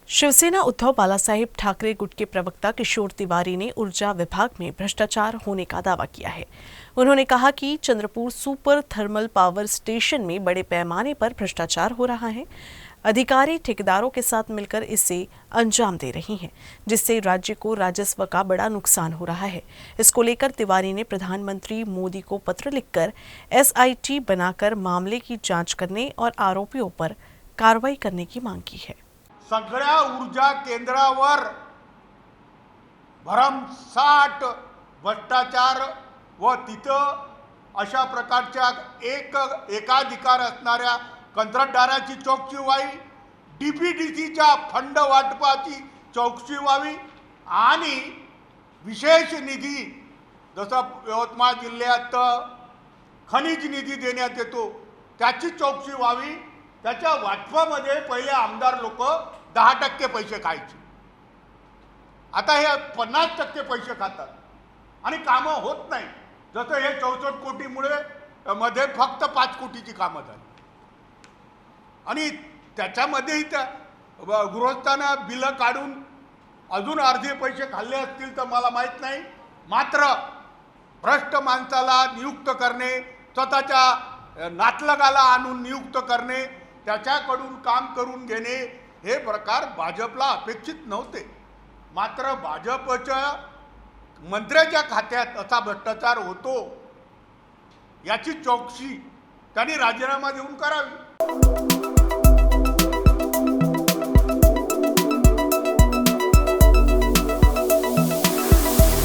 शिवसेना उद्धव बालासाहेब ठाकरे गुट के प्रवक्ता किशोर तिवारी ने ऊर्जा विभाग में भ्रष्टाचार होने का दावा किया है। उन्होंने कहा कि Chandrapur super thermal power station में बड़े पैमाने पर भ्रष्टाचार हो रहा है। अधिकारी ठेकेदारों के साथ मिलकर इसे अंजाम दे रही हैं, जिससे राज्य को राजस्व का बड़ा नुकसान हो रहा है। इसको लेकर तिवारी ने प्रधानमंत्री मोदी को पत्र लिखकर SIT बनाकर मामले की जांच करने और आरोपियों पर कार्रवाई करने की मांग की है। सगळ्या ऊर्जा केंद्रावर भरमसाठ भ्रष्टाचार व तिथं अशा प्रकारच्या एकाधिकार असणाऱ्या कंत्राटदाराची चौकशी व्हावी, DPDCच्या फंड वाटपाची चौकशी व्हावी आणि विशेष निधी जसं यवतमाळ जिल्ह्यात खनिज निधी देण्यात येतो त्याची चौकशी व्हावी। त्याच्या वाटपामध्ये पहिले आमदार लोक 10% पैसे खायचे, आता हे 50% पैसे खातात आणि कामं होत नाही। जसं हे 64 कोटीमुळे मध्ये फक्त 5 कोटीची कामं झाली आणि त्याच्यामध्ये गृहस्थांना बिलं काढून अजून अर्धे पैसे खाल्ले असतील तर मला माहित नाही। मात्र भ्रष्ट माणसाला नियुक्त करणे, स्वतःच्या नातलगाला आणून नियुक्त करणे, त्याच्याकडून काम करून घेणे हे प्रकार भाजपला अपेक्षित नव्हते। मात्र भाजपच्या मंत्र्याच्या खात्यात असा भ्रष्टाचार होतो याची चौकशी त्यांनी राजीनामा देऊन करावी।